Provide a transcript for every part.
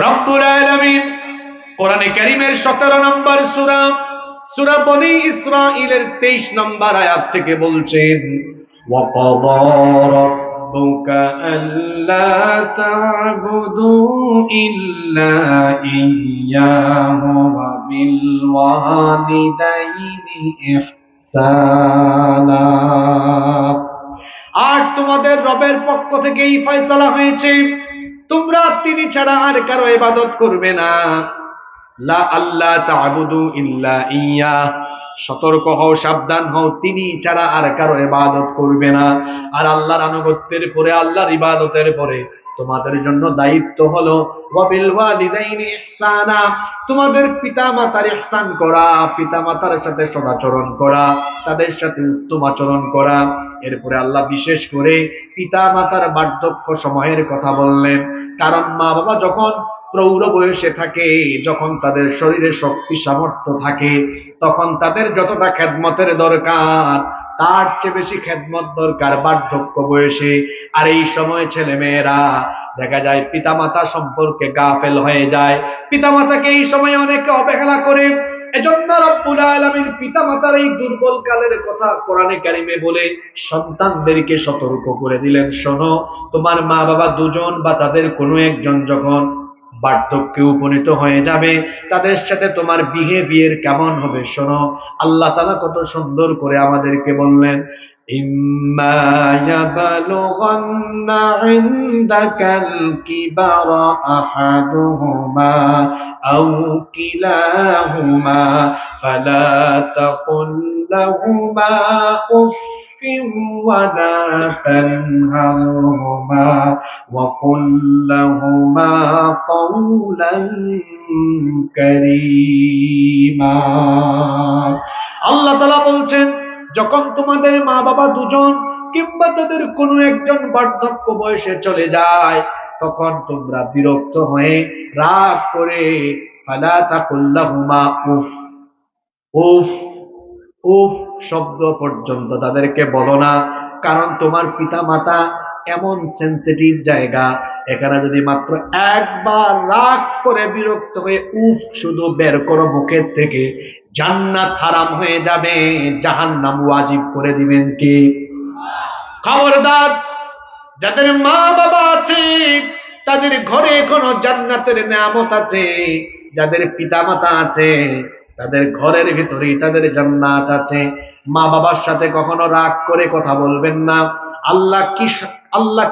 রব্বুল আলামিন কোরআনে কারীমের 17 নম্বর সূরা সূরা বনী ইসরাঈলের 23 নম্বর আয়াত থেকে বলছেন, ওয়া ক্বাদা রাব্বুকা আল্লা তা'বুদু ইল্লা ইয়্যাহু ওয়া বিল ওয়ালিদাইনি ইহসানা। আর তোমাদের রবের পক্ষ থেকে এই ফয়সালা হয়েছে, তোমরা তিনি ছাড়া আর কারো ইবাদত করবে না। লা আল্লাহ তা'বুদু ইল্লা ইয়্যা, সতর্ক হও, সাবধান হও, তিনি ছাড়া আর কারো ইবাদত করবে না। আর আল্লাহর আনুগত্যের পরে, আল্লাহর ইবাদতের পরে তোমাদের জন্য দায়িত্ব হলো ওয়া বিল ওয়ালিদাইনি ইহসানা, তোমাদের পিতামাতার ইহসান করা, পিতামাতার সাথে সদাচরণ করা, তাদের সাথে উত্তম আচরণ করা। এরপরে আল্লাহ বিশেষ করে পিতামাতার বার্ধক্য সময়ের কথা বললেন। কারণ মা বাবা যখন প্রৌঢ় বয়সে থাকে, যখন তাদের শরীরে শক্তি সামর্থ্য থাকে, তখন তাদের যতটা খেদমতের দরকার তার চেয়ে বেশি খেদমত দরকার বার্ধক্য বয়সে। আর এই সময় ছেলে মেয়েরা দেখা যায় পিতামাতা সম্পর্কে গাফেল হয়ে যায়, পিতামাতাকে এই সময় অনেকে অবহেলা করে। এজন্য রব্বুল আলামিন পিতামাতার এই দুর্বল কালের কথা কোরআনে কারিমে বলে সন্তানদেরকে সতর্ক করে দিলেন, শোনো, তোমার মা বাবা দুজন বা তাদের কোনো একজন যখন বার্ধক্যে উপনীত হয়ে যাবে, তাদের সাথে তোমার বিহেভিয়ার কেমন হবে শোনো। আল্লাহ তাআলা কত সুন্দর করে আমাদেরকে বললেন, ইম্মা ইয়াবলুগান্না ইনদাকাল কিবারা আহাদুহুমা আও কিলাহুমা ফালা তাকুল লাহুমা উফ ولا تنهرهما وقل لهما قولا كريما। আল্লাহ তাআলা বলছেন, যখন তোমাদের মা বাবা দুজন কিংবা তাদের কোনো একজন বার্ধক্য বয়সে চলে যায়, তখন তোমরা বিরক্ত হয়ে রাগ করে ফালা তাকুল লাহুমা উফ, উফ উফ শব্দ পর্যন্ত তাদেরকে বলো না। কারণ তোমার পিতা মাতা এমন সেনসিটিভ জায়গা, এখানে যদি মাত্র একবার রাগ করে বিরক্ত হয়ে উফ শুধু বের করো মুখের থেকে, জান্নাত হারাম হয়ে যাবে, জাহান্নাম ওয়াজিব করে দিবেন কে? খবরদার, যাদের মা বাবা আছে তাদের ঘরে কোনো জান্নাতের নিয়ামত আছে, যাদের পিতা মাতা আছে তাদের ঘরের ভিতরেই তাদের জান্নাত আছে। মা বাবার সাথে কখনো রাগ করে কথা বলবেন না। আল্লাহ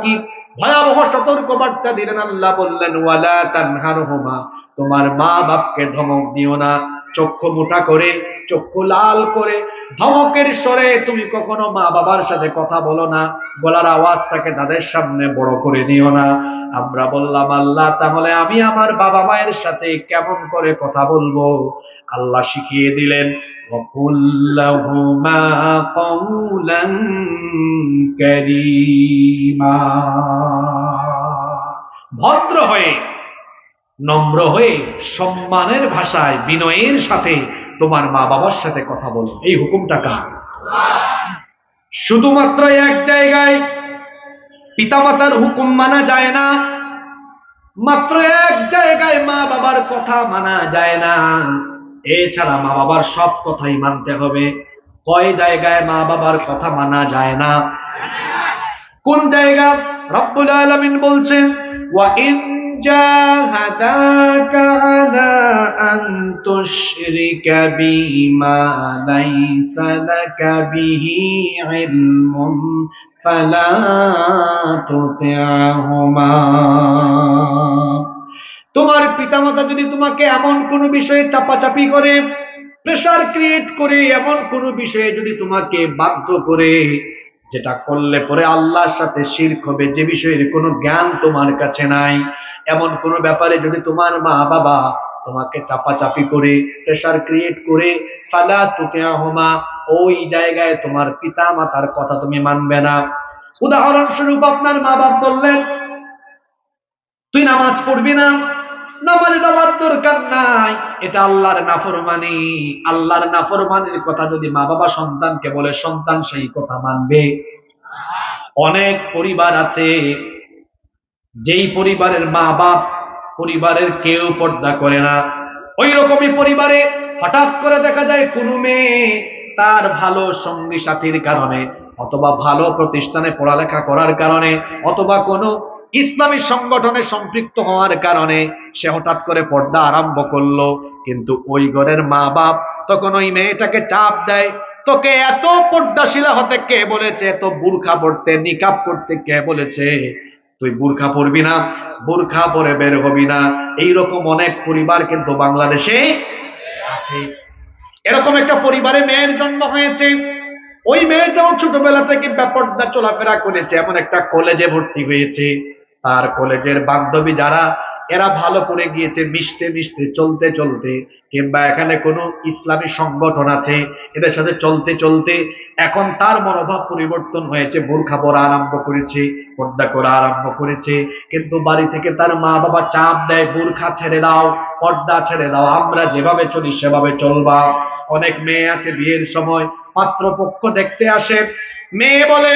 কি ভয়াবহ সতর্ক বার্তা দিলেন। আল্লাহ বললেন, ওয়ালা তানহারহুমা, তোমার মা বাপকে ধমক দিও না। চক্ষু মোটা করে, চক্ষু লাল করে, ধমকের স্বরে তুমি কখনো মা বাবার সাথে কথা বলো না। গলার আওয়াজটাকে তাদের সামনে বড় করে নিও না। আমরা বললাম, আল্লাহ, তাহলে আমি আমার বাবা মায়ের সাথে কেমন করে কথা বলবো? আল্লাহ শিখিয়ে দিলেন, ওয়াকুল লাহুমা কওলান কারীমা, ভদ্র হয়ে, নম্র হয়ে, সম্মানের ভাষায়, বিনয়ের সাথে তোমার মা বাবার সাথে কথা বলো। এই হুকুমটা কার? শুধুমাত্র এক জায়গায় পিতামাতার হুকুম মানা যায় না, মাত্র এক জায়গায় মা বাবার কথা মানা যায় না, এছাড়া মা বাবার সব কথাই মানতে হবে। কয় জায়গায় মা বাবার কথা মানা যায় না? কোন জায়গা? রব্বুল আলামিন বলছেন, ওয়া ইন জাহাদাকা আলা আন তুশরিকা বিমা লাইসা লাকা বিহি ইলমুন ফালা তুতি'হুমা। তোমার পিতামাতা যদি তোমাকে এমন কোন বিষয়ে চাপাচাপি করে, প্রেসার ক্রিয়েট করে, এমন কোন বিষয়ে যদি তোমাকে বাধ্য করে, যেটা করলে পরে আল্লাহর সাথে শিরক হবে, যে বিষয়ের কোনো জ্ঞান তোমার কাছে নাই, এমন কোন ব্যাপারে যদি তোমার মা বাবা তোমাকে চাপাচাপি করে, প্রেসার ক্রিয়েট করে, ফালা তুতি'হুমা, ওই জায়গায় তোমার পিতা মাতার কথা তুমি মানবে না। উদাহরণস্বরূপ, আপনার মা বাবা বললেন, তুই নামাজ পড়বি না, নামাজে যাওয়ার দরকার নাই, এটা আল্লাহর নাফরমানি। আল্লাহর নাফরমানির কথা যদি মা বাবা সন্তানকে বলে, সন্তান সেই কথা মানবে? অনেক পরিবার আছে যেই পরিবারের মা বাপ পরিবারের কেউ পর্দা করে না। ওই রকমই পরিবারে হঠাৎ করে দেখা যায় কোনো মেয়ে তার ভালো সঙ্গী সাথীর কারণে অথবা ভালো প্রতিষ্ঠানে পড়ালেখা করার কারণে অথবা কোনো ইসলামী সংগঠনে সম্পৃক্ত হওয়ার কারণে সে হঠাৎ করে পর্দা আরম্ভ করলো, কিন্তু ওই ঘরের মা বাপ তখন ওই মেয়েটাকে চাপ দেয়, তোকে এত পর্দাশীলা হতে কে বলেছে, এত বুরখা পড়তে নিকাব করতে কে বলেছে, তুই বুরখা পরবি না, বুরখা পরে বের হবি না। এইরকম অনেক পরিবার কিন্তু বাংলাদেশে আছে। এরকম একটা পরিবারে মেয়ের জন্ম হয়েছে, ওই মেয়েটাও ছোটবেলা থেকে বেপর্দা চলাফেরা করেছে, এমন একটা কলেজে ভর্তি হয়েছে। তার কলেজের বান্ধবী যারা, এরা ভালো করে গিয়েছে মিশতে মিশতে চলতে চলতে, কিংবা এখানে কোনো ইসলামী সংগঠন আছে এদের সাথে চলতে চলতে এখন তার মনোভাব পরিবর্তন হয়েছে, বোরখা পরা আরম্ভ করেছে, পর্দা করা আরম্ভ করেছে। কিন্তু বাড়ি থেকে তার মা বাবা চাপ দেয়, বোরখা ছেড়ে দাও, পর্দা ছেড়ে দাও, আমরা যেভাবে চলি সেভাবে চলবা। অনেক মেয়ে আছে বিয়ের সময় পাত্রপক্ষ দেখতে আসে, মেয়ে বলে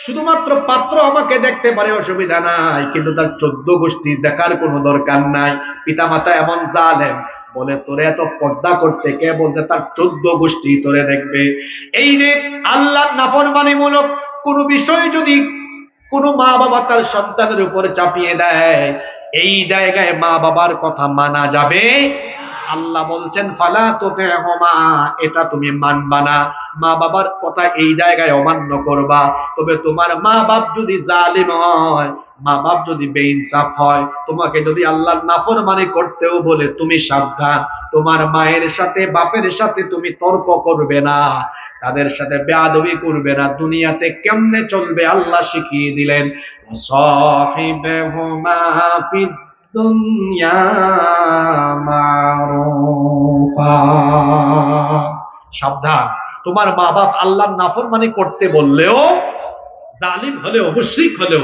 শুধুমাত্র পাত্র আমাকে দেখতে পারে, অসুবিধা নাই, কিন্তু তার 14 গোষ্ঠী দেখার কোনো দরকার নাই। পিতামাতা এমন জালেম, বলে তোরে এত পর্দা করতে কে বলছে, তার 14 গোষ্ঠী তোরে দেখবে। এই যে আল্লাহর নাফরমানিমূলক কোন বিষয় যদি কোন মা বাবা তার সন্তানের উপরে চাপিয়ে দেয়, এই জায়গায় মা বাবার কথা মানা যাবে। আল্লাহ বলছেন ফালা তুতি'হুমা, এটা তুমি মানবা না, মা বাবার কথা এই জায়গায় অমান্য করবা। তবে তোমার মা বাপ যদি জালিম হয়, মা বাপ যদি বেইনসাফ হয়, তোমাকে যদি আল্লাহর নাফরমানি করতেও বলে, তুমি সাবধান, তোমার মায়ের সাথে বাপের সাথে তুমি তর্ক করবে না, তাদের সাথে বেয়াদবি করবে না। দুনিয়াতে কেমনে চলবে আল্লাহ শিখিয়ে দিলেন, সাহিবহুমা ফিদ দুনিয়া মারুফা। সাবধান, তোমার মা বাপ আল্লাহর নাফরমানি করতে বললেও, জালিম হলেও, মুশরিক হলেও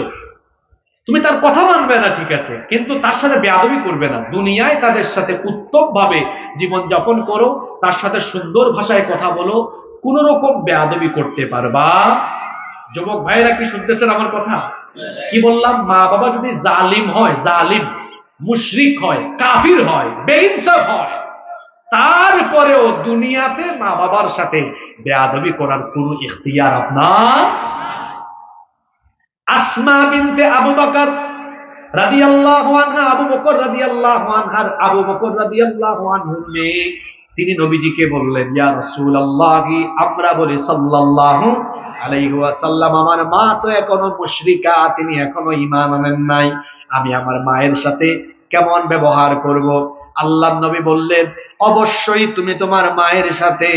তুমি তার কথা মানবে না, ঠিক আছে, কিন্তু তার সাথে বেয়াদবি করবে না। দুনিয়ায় তাদের সাথে উত্তম ভাবে জীবন যাপন করো, তার সাথে সুন্দর ভাষায় কথা বলো, কোন রকম বেয়াদবি করতে পারবা। যুবক ভাইরা কি শুনতেছেন আমার কথা? কি বললাম? মা বাবা যদি জালিম হয়, জালিম মুশরিক হয়, কাফির হয়, বেইনসাফ হয়, তারপরেও দুনিয়াতে মা বাবার সাথে বেয়াদবি করার কোনো ইখতিয়ার আপনার। আসমা বিনতে আবু বকর রাদিয়াল্লাহু আনহা, আবু বকর রাদিয়াল্লাহু আনহার, আবু বকর রাদিয়াল্লাহু আনহুর মেয়ে, তিনি নবীজিকে বললেন, ইয়া রাসূলুল্লাহ, আমরা বলি সাল্লাল্লাহু আলাইহি ওয়াসাল্লাম, আমার মা তো এখনো মুশরিকা, তিনি এখনো ঈমান আনেন নাই, আমি আমার মায়ের সাথে কেমন ব্যবহার করব? আল্লাহর নবী বললেন, অবশ্যই তুমি তোমার মায়ের সাথে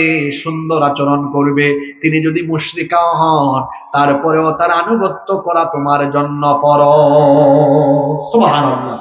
সুন্দর আচরণ করবে। তিনি যদি মুশরিকাও হন, তারপরেও তার আনুগত্য করা তোমার জন্য ফরজ। সুবহানাল্লাহ।